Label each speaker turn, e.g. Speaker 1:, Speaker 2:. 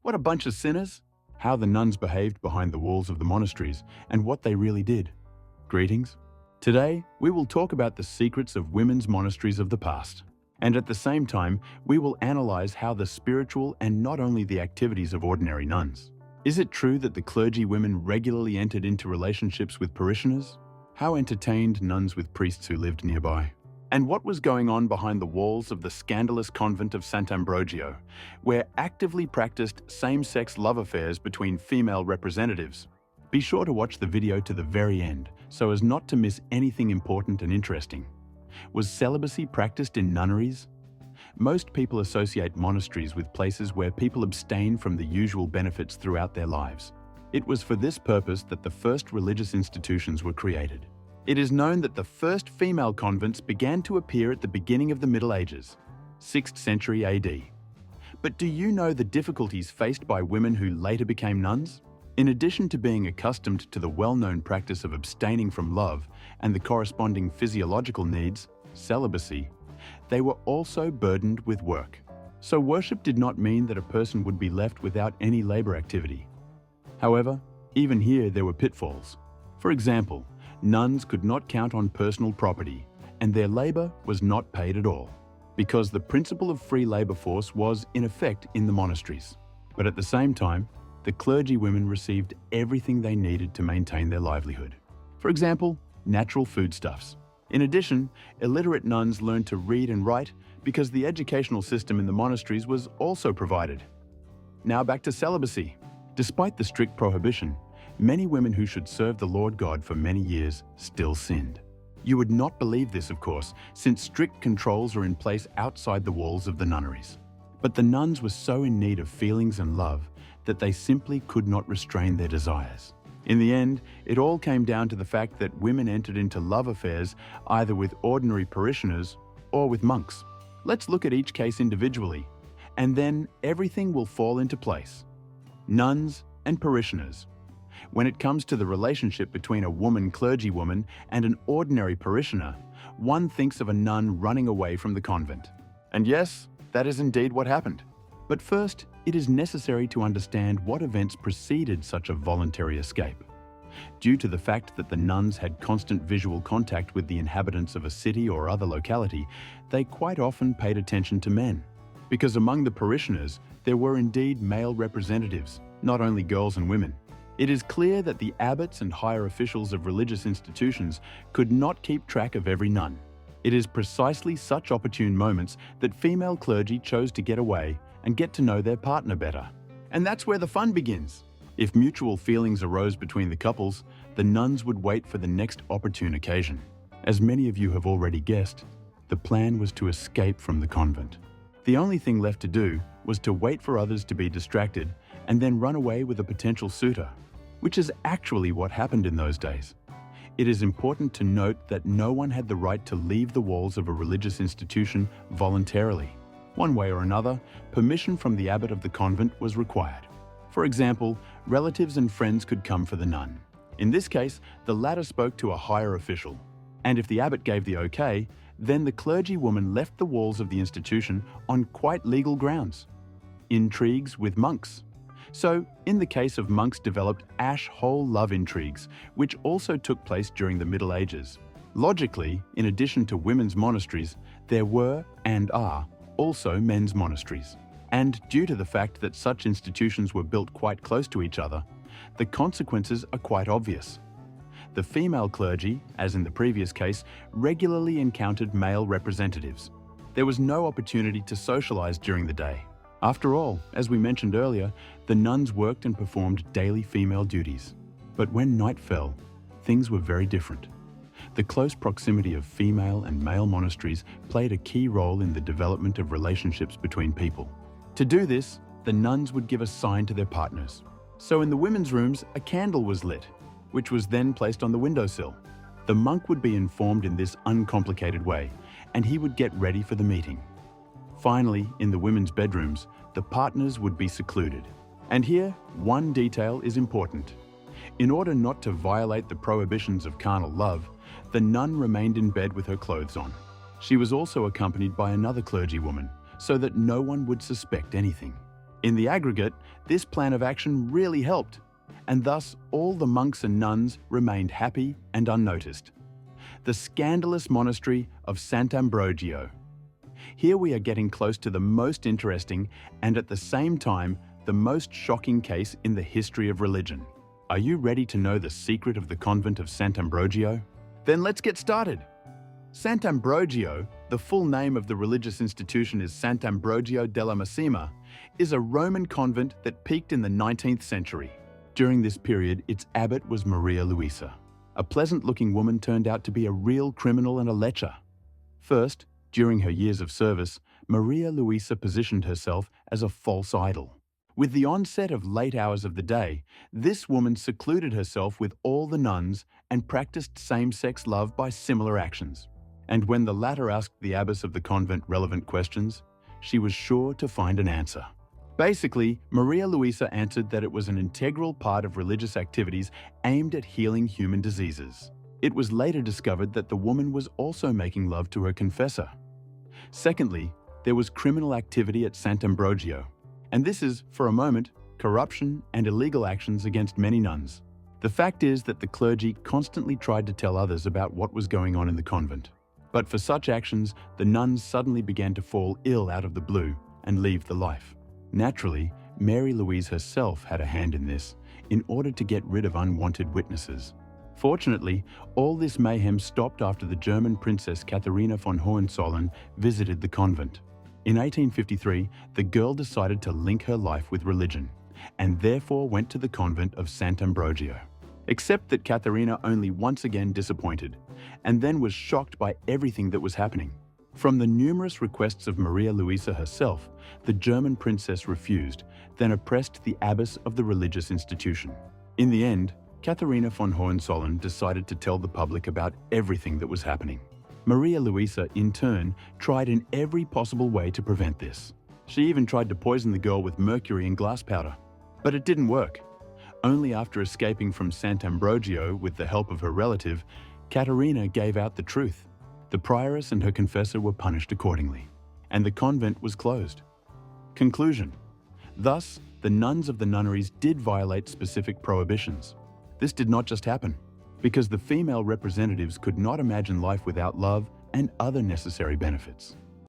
Speaker 1: What a bunch of sinners! How the nuns behaved behind the walls of the monasteries and what they really did. Greetings. Today, we will talk about the secrets of women's monasteries of the past. And at the same time, we will analyze how the spiritual and not only the activities of ordinary nuns. Is it true that the clergy women regularly entered into relationships with parishioners? How entertained nuns with priests who lived nearby? And what was going on behind the walls of the scandalous convent of Sant'Ambrogio, where actively practiced same-sex love affairs between female representatives? Be sure to watch the video to the very end, so as not to miss anything important and interesting. Was celibacy practiced in nunneries? Most people associate monasteries with places where people abstain from the usual benefits throughout their lives. It was for this purpose that the first religious institutions were created. It is known that the first female convents began to appear at the beginning of the Middle Ages, 6th century AD. But do you know the difficulties faced by women who later became nuns? In addition to being accustomed to the well-known practice of abstaining from love and the corresponding physiological needs, celibacy, they were also burdened with work. So worship did not mean that a person would be left without any labor activity. However, even here there were pitfalls. For example, nuns could not count on personal property, and their labor was not paid at all, because the principle of free labor force was in effect in the monasteries. But at the same time, the clergy women received everything they needed to maintain their livelihood. For example, natural foodstuffs. In addition, illiterate nuns learned to read and write because the educational system in the monasteries was also provided. Now back to celibacy. Despite the strict prohibition, many women who should serve the Lord God for many years still sinned. You would not believe this, of course, since strict controls are in place outside the walls of the nunneries. But the nuns were so in need of feelings and love that they simply could not restrain their desires. In the end, it all came down to the fact that women entered into love affairs either with ordinary parishioners or with monks. Let's look at each case individually, and then everything will fall into place. Nuns and parishioners. When it comes to the relationship between a woman clergywoman and an ordinary parishioner, one thinks of a nun running away from the convent. And yes, that is indeed what happened. But first, it is necessary to understand what events preceded such a voluntary escape. Due to the fact that the nuns had constant visual contact with the inhabitants of a city or other locality, they quite often paid attention to men. Because among the parishioners, there were indeed male representatives, not only girls and women. It is clear that the abbots and higher officials of religious institutions could not keep track of every nun. It is precisely such opportune moments that female clergy chose to get away and get to know their partner better. And that's where the fun begins. If mutual feelings arose between the couples, the nuns would wait for the next opportune occasion. As many of you have already guessed, the plan was to escape from the convent. The only thing left to do was to wait for others to be distracted and then run away with a potential suitor, which is actually what happened in those days. It is important to note that no one had the right to leave the walls of a religious institution voluntarily. One way or another, permission from the abbot of the convent was required. For example, relatives and friends could come for the nun. In this case, the latter spoke to a higher official. And if the abbot gave the okay, then the clergywoman left the walls of the institution on quite legal grounds. Intrigues with monks. So, in the case of monks developed ash-hole love intrigues, which also took place during the Middle Ages. Logically, in addition to women's monasteries, there were, and are, also men's monasteries. And due to the fact that such institutions were built quite close to each other, the consequences are quite obvious. The female clergy, as in the previous case, regularly encountered male representatives. There was no opportunity to socialize during the day. After all, as we mentioned earlier, the nuns worked and performed daily female duties. But when night fell, things were very different. The close proximity of female and male monasteries played a key role in the development of relationships between people. To do this, the nuns would give a sign to their partners. So in the women's rooms, a candle was lit, which was then placed on the windowsill. The monk would be informed in this uncomplicated way, and he would get ready for the meeting. Finally, in the women's bedrooms, the partners would be secluded. And here, one detail is important. In order not to violate the prohibitions of carnal love, the nun remained in bed with her clothes on. She was also accompanied by another clergywoman, so that no one would suspect anything. In the aggregate, this plan of action really helped, and thus all the monks and nuns remained happy and unnoticed. The scandalous monastery of Sant'Ambrogio. Here we are getting close to the most interesting and at the same time the most shocking case in the history of religion. Are you ready to know the secret of the convent of Sant'Ambrogio? Then let's get started. Sant'Ambrogio, the full name of the religious institution is Sant'Ambrogio della Massima, is a Roman convent that peaked in the 19th century. During this period, its abbot was Maria Luisa. A pleasant-looking woman turned out to be a real criminal and a lecher. First, during her years of service, Maria Luisa positioned herself as a false idol. With the onset of late hours of the day, this woman secluded herself with all the nuns and practiced same-sex love by similar actions. And when the latter asked the abbess of the convent relevant questions, she was sure to find an answer. Basically, Maria Luisa answered that it was an integral part of religious activities aimed at healing human diseases. It was later discovered that the woman was also making love to her confessor. Secondly, there was criminal activity at Sant'Ambrogio, and this is, for a moment, corruption and illegal actions against many nuns. The fact is that the clergy constantly tried to tell others about what was going on in the convent. But for such actions, the nuns suddenly began to fall ill out of the blue and leave the life. Naturally, Mary Louise herself had a hand in this, in order to get rid of unwanted witnesses. Fortunately, all this mayhem stopped after the German Princess Katharina von Hohenzollern visited the convent. In 1853, the girl decided to link her life with religion, and therefore went to the convent of Sant'Ambrogio. Except that Katharina only once again disappointed, and then was shocked by everything that was happening. From the numerous requests of Maria Luisa herself, the German princess refused, then oppressed the abbess of the religious institution. In the end, Katharina von Hohenzollern decided to tell the public about everything that was happening. Maria Luisa, in turn, tried in every possible way to prevent this. She even tried to poison the girl with mercury and glass powder. But it didn't work. Only after escaping from Sant'Ambrogio with the help of her relative, Katharina gave out the truth. The prioress and her confessor were punished accordingly, and the convent was closed. Conclusion. Thus, the nuns of the nunneries did violate specific prohibitions. This did not just happen, because the female representatives could not imagine life without love and other necessary benefits.